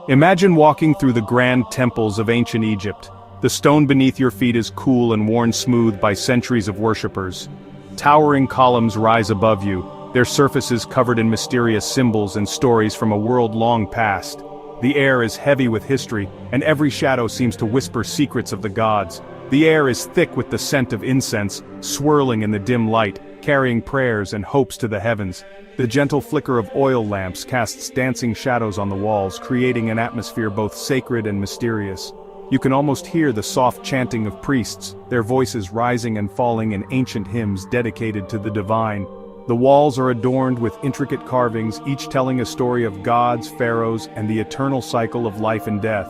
Imagine walking through the grand temples of ancient Egypt. The stone beneath your feet is cool and worn smooth by centuries of worshippers. Towering columns rise above you, their surfaces covered in mysterious symbols and stories from a world long past. The air is heavy with history, and every shadow seems to whisper secrets of the gods. The air is thick with the scent of incense, swirling in the dim light, carrying prayers and hopes to the heavens. The gentle flicker of oil lamps casts dancing shadows on the walls, creating an atmosphere both sacred and mysterious. You can almost hear the soft chanting of priests, their voices rising and falling in ancient hymns dedicated to the divine. The walls are adorned with intricate carvings, each telling a story of gods, pharaohs, and the eternal cycle of life and death.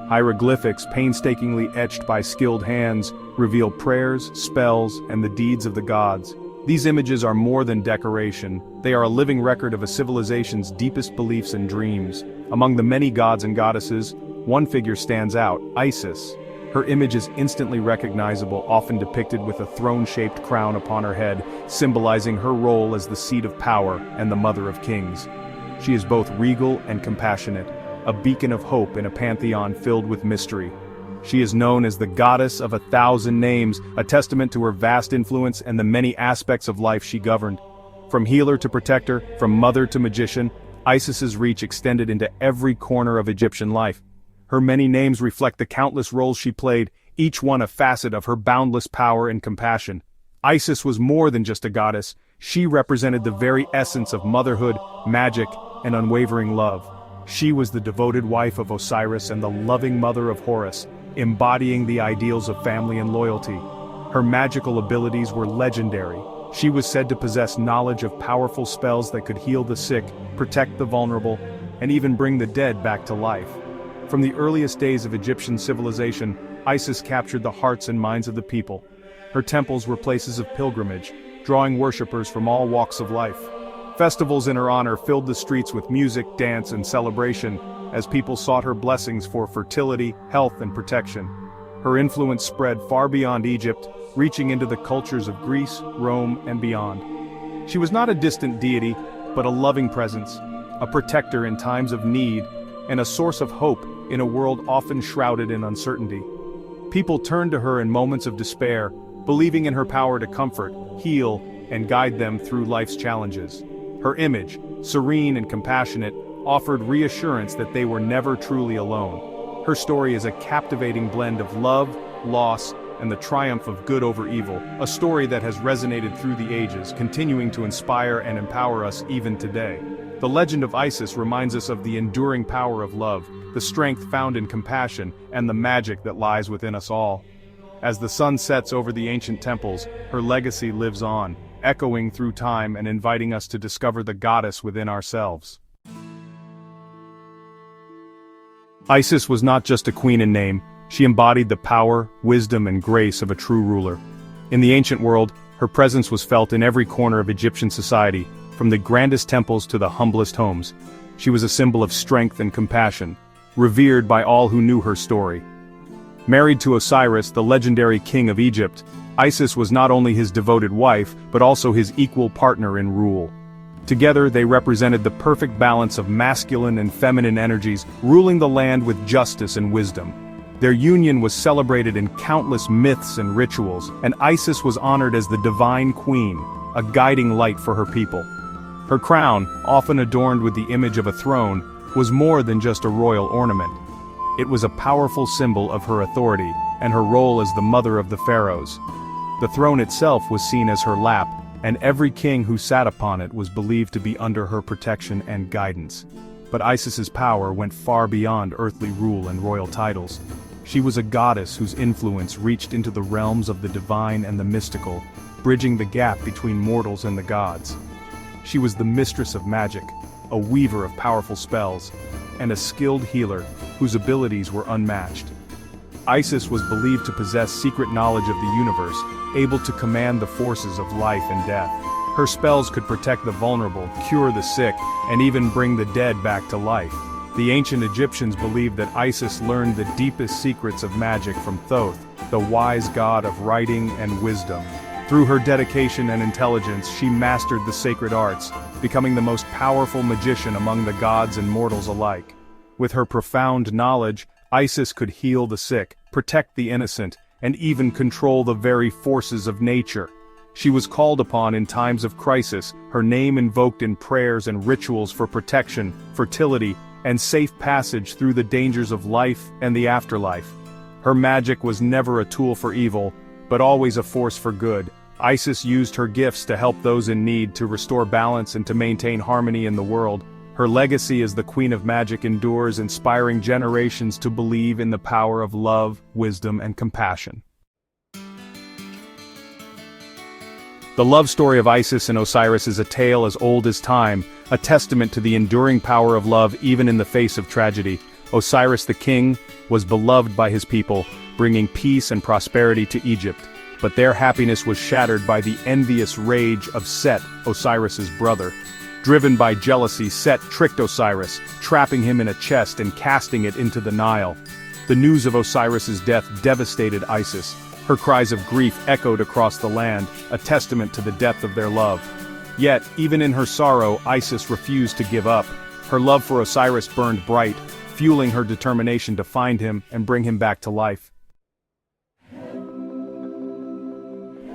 Hieroglyphics, painstakingly etched by skilled hands, reveal prayers, spells, and the deeds of the gods. These images are more than decoration, they are a living record of a civilization's deepest beliefs and dreams. Among the many gods and goddesses, one figure stands out, Isis. Her image is instantly recognizable, often depicted with a throne-shaped crown upon her head, symbolizing her role as the seat of power and the mother of kings. She is both regal and compassionate, a beacon of hope in a pantheon filled with mystery. She is known as the goddess of 1,000 names, a testament to her vast influence and the many aspects of life she governed. From healer to protector, from mother to magician, Isis's reach extended into every corner of Egyptian life. Her many names reflect the countless roles she played, each one a facet of her boundless power and compassion. Isis was more than just a goddess, she represented the very essence of motherhood, magic, and unwavering love. She was the devoted wife of Osiris and the loving mother of Horus, embodying the ideals of family and loyalty. Her magical abilities were legendary. She was said to possess knowledge of powerful spells that could heal the sick, protect the vulnerable, and even bring the dead back to life. From the earliest days of Egyptian civilization, Isis captured the hearts and minds of the people. Her temples were places of pilgrimage, drawing worshippers from all walks of life. Festivals in her honor filled the streets with music, dance, and celebration, as people sought her blessings for fertility, health, and protection. Her influence spread far beyond Egypt, reaching into the cultures of Greece, Rome, and beyond. She was not a distant deity, but a loving presence, a protector in times of need, and a source of hope in a world often shrouded in uncertainty. People turned to her in moments of despair, believing in her power to comfort, heal, and guide them through life's challenges. Her image, serene and compassionate, offered reassurance that they were never truly alone. Her story is a captivating blend of love, loss, and the triumph of good over evil, a story that has resonated through the ages, continuing to inspire and empower us even today. The legend of Isis reminds us of the enduring power of love, the strength found in compassion, and the magic that lies within us all. As the sun sets over the ancient temples, her legacy lives on, echoing through time and inviting us to discover the goddess within ourselves. Isis was not just a queen in name, she embodied the power, wisdom, and grace of a true ruler. In the ancient world, her presence was felt in every corner of Egyptian society, from the grandest temples to the humblest homes. She was a symbol of strength and compassion, revered by all who knew her story. Married to Osiris, the legendary king of Egypt, Isis was not only his devoted wife, but also his equal partner in rule. Together they represented the perfect balance of masculine and feminine energies, ruling the land with justice and wisdom. Their union was celebrated in countless myths and rituals, and Isis was honored as the divine queen, a guiding light for her people. Her crown, often adorned with the image of a throne, was more than just a royal ornament. It was a powerful symbol of her authority, and her role as the mother of the pharaohs. The throne itself was seen as her lap, and every king who sat upon it was believed to be under her protection and guidance. But Isis's power went far beyond earthly rule and royal titles. She was a goddess whose influence reached into the realms of the divine and the mystical, bridging the gap between mortals and the gods. She was the mistress of magic, a weaver of powerful spells, and a skilled healer whose abilities were unmatched. Isis was believed to possess secret knowledge of the universe, able to command the forces of life and death. Her spells could protect the vulnerable, cure the sick, and even bring the dead back to life. The ancient Egyptians believed that Isis learned the deepest secrets of magic from Thoth, the wise god of writing and wisdom. Through her dedication and intelligence, she mastered the sacred arts, becoming the most powerful magician among the gods and mortals alike. With her profound knowledge, Isis could heal the sick, protect the innocent, and even control the very forces of nature. She was called upon in times of crisis, her name invoked in prayers and rituals for protection, fertility, and safe passage through the dangers of life and the afterlife. Her magic was never a tool for evil, but always a force for good. Isis used her gifts to help those in need, to restore balance and to maintain harmony in the world. Her legacy as the Queen of Magic endures, inspiring generations to believe in the power of love, wisdom, and compassion. The love story of Isis and Osiris is a tale as old as time, a testament to the enduring power of love even in the face of tragedy. Osiris the king was beloved by his people, bringing peace and prosperity to Egypt. But their happiness was shattered by the envious rage of Set, Osiris's brother. Driven by jealousy, Set tricked Osiris, trapping him in a chest and casting it into the Nile. The news of Osiris's death devastated Isis. Her cries of grief echoed across the land, a testament to the depth of their love. Yet, even in her sorrow, Isis refused to give up. Her love for Osiris burned bright, fueling her determination to find him and bring him back to life.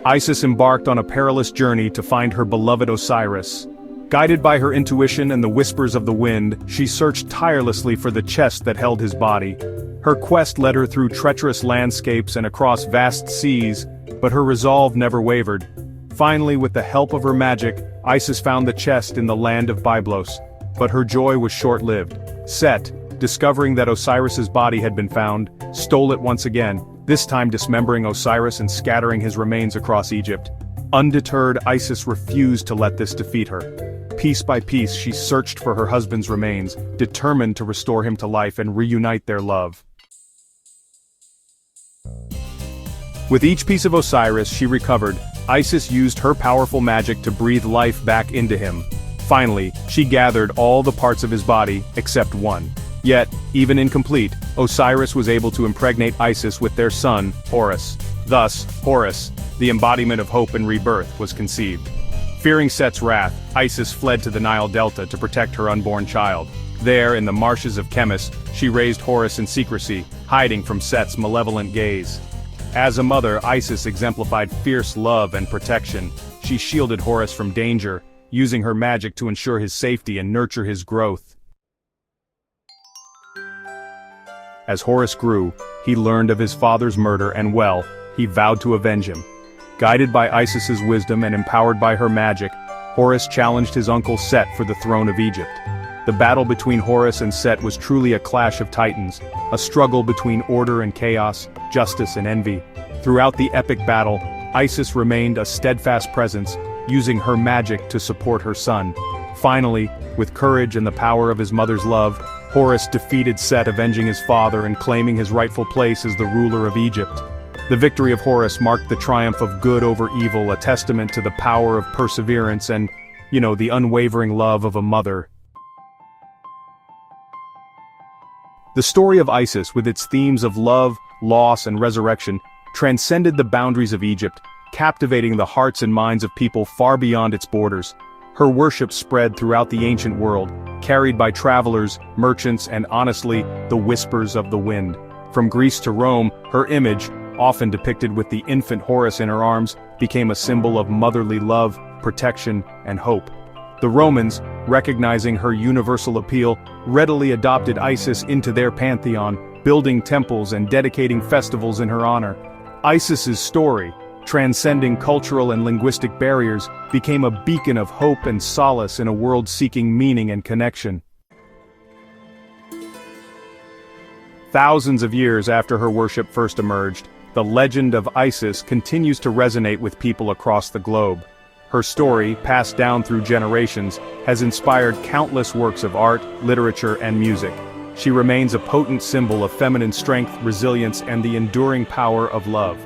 Isis embarked on a perilous journey to find her beloved Osiris. Guided by her intuition and the whispers of the wind, she searched tirelessly for the chest that held his body. Her quest led her through treacherous landscapes and across vast seas, but her resolve never wavered. Finally, with the help of her magic, Isis found the chest in the land of Byblos. But her joy was short-lived. Set, discovering that Osiris's body had been found, stole it once again, this time dismembering Osiris and scattering his remains across Egypt. Undeterred, Isis refused to let this defeat her. Piece by piece, she searched for her husband's remains, determined to restore him to life and reunite their love. With each piece of Osiris she recovered, Isis used her powerful magic to breathe life back into him. Finally, she gathered all the parts of his body, except one. Yet, even incomplete, Osiris was able to impregnate Isis with their son, Horus. Thus, Horus, the embodiment of hope and rebirth, was conceived. Fearing Set's wrath, Isis fled to the Nile Delta to protect her unborn child. There, in the marshes of Chemis, she raised Horus in secrecy, hiding from Set's malevolent gaze. As a mother, Isis exemplified fierce love and protection. She shielded Horus from danger, using her magic to ensure his safety and nurture his growth. As Horus grew, he learned of his father's murder and, well, he vowed to avenge him. Guided by Isis's wisdom and empowered by her magic, Horus challenged his uncle Set for the throne of Egypt. The battle between Horus and Set was truly a clash of titans, a struggle between order and chaos, justice and envy. Throughout the epic battle, Isis remained a steadfast presence, using her magic to support her son. Finally, with courage and the power of his mother's love, Horus defeated Set, avenging his father and claiming his rightful place as the ruler of Egypt. The victory of Horus marked the triumph of good over evil, a testament to the power of perseverance and, the unwavering love of a mother. The story of Isis, with its themes of love, loss, and resurrection, transcended the boundaries of Egypt, captivating the hearts and minds of people far beyond its borders. Her worship spread throughout the ancient world, carried by travelers, merchants, and honestly, the whispers of the wind. From Greece to Rome, her image, often depicted with the infant Horus in her arms, became a symbol of motherly love, protection, and hope. The Romans, recognizing her universal appeal, readily adopted Isis into their pantheon, building temples and dedicating festivals in her honor. Isis's story, transcending cultural and linguistic barriers, became a beacon of hope and solace in a world seeking meaning and connection. Thousands of years after her worship first emerged, the legend of Isis continues to resonate with people across the globe. Her story, passed down through generations, has inspired countless works of art, literature, and music. She remains a potent symbol of feminine strength, resilience, and the enduring power of love.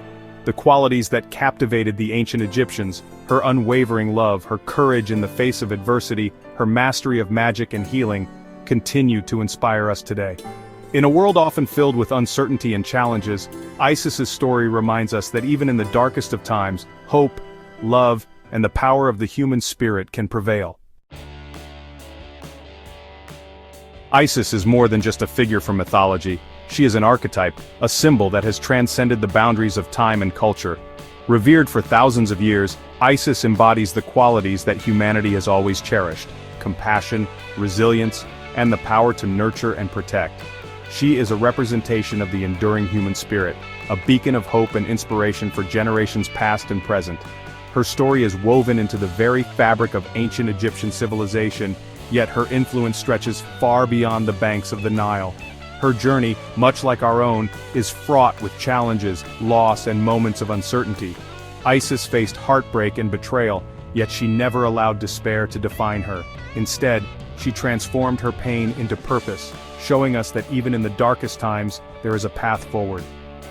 The qualities that captivated the ancient Egyptians, her unwavering love, her courage in the face of adversity, her mastery of magic and healing, continue to inspire us today. In a world often filled with uncertainty and challenges, Isis's story reminds us that even in the darkest of times, hope, love, and the power of the human spirit can prevail. Isis is more than just a figure from mythology. She is an archetype, a symbol that has transcended the boundaries of time and culture. Revered for thousands of years, Isis embodies the qualities that humanity has always cherished: compassion, resilience, and the power to nurture and protect. She is a representation of the enduring human spirit, a beacon of hope and inspiration for generations past and present. Her story is woven into the very fabric of ancient Egyptian civilization, yet her influence stretches far beyond the banks of the Nile. Her journey, much like our own, is fraught with challenges, loss, and moments of uncertainty. Isis faced heartbreak and betrayal, yet she never allowed despair to define her. Instead, she transformed her pain into purpose, showing us that even in the darkest times, there is a path forward.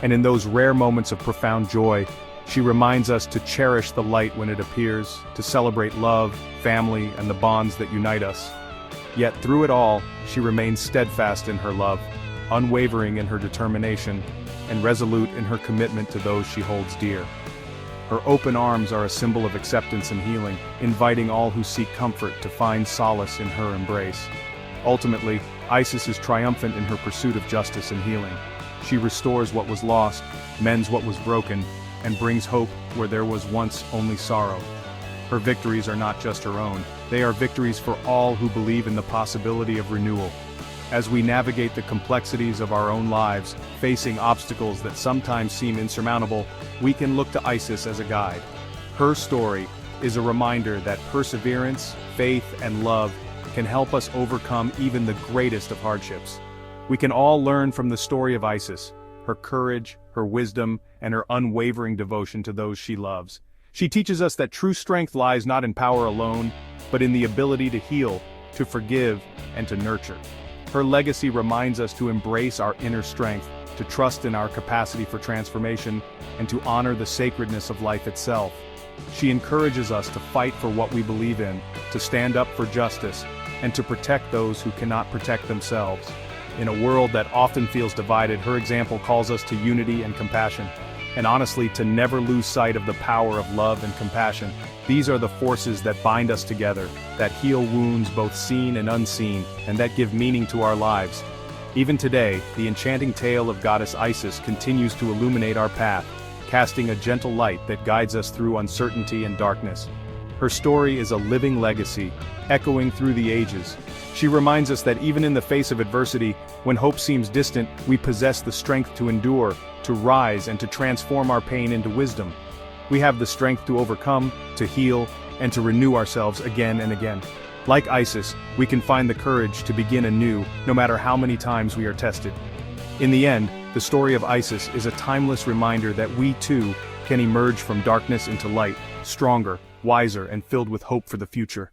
And in those rare moments of profound joy, she reminds us to cherish the light when it appears, to celebrate love, family, and the bonds that unite us. Yet through it all, she remains steadfast in her love, unwavering in her determination, and resolute in her commitment to those she holds dear. Her open arms are a symbol of acceptance and healing, inviting all who seek comfort to find solace in her embrace. Ultimately, Isis is triumphant in her pursuit of justice and healing. She restores what was lost, mends what was broken, and brings hope where there was once only sorrow. Her victories are not just her own, they are victories for all who believe in the possibility of renewal. As we navigate the complexities of our own lives, facing obstacles that sometimes seem insurmountable, we can look to Isis as a guide. Her story is a reminder that perseverance, faith, and love can help us overcome even the greatest of hardships. We can all learn from the story of Isis, her courage, her wisdom, and her unwavering devotion to those she loves. She teaches us that true strength lies not in power alone, but in the ability to heal, to forgive, and to nurture. Her legacy reminds us to embrace our inner strength, to trust in our capacity for transformation, and to honor the sacredness of life itself. She encourages us to fight for what we believe in, to stand up for justice, and to protect those who cannot protect themselves. In a world that often feels divided, her example calls us to unity and compassion. And honestly, to never lose sight of the power of love and compassion. These are the forces that bind us together, that heal wounds both seen and unseen, and that give meaning to our lives. Even today, the enchanting tale of goddess Isis continues to illuminate our path, casting a gentle light that guides us through uncertainty and darkness. Her story is a living legacy, echoing through the ages. She reminds us that even in the face of adversity, when hope seems distant, we possess the strength to endure, to rise, and to transform our pain into wisdom. We have the strength to overcome, to heal, and to renew ourselves again and again. Like Isis, we can find the courage to begin anew, no matter how many times we are tested. In the end, the story of Isis is a timeless reminder that we too can emerge from darkness into light, stronger, wiser, and filled with hope for the future.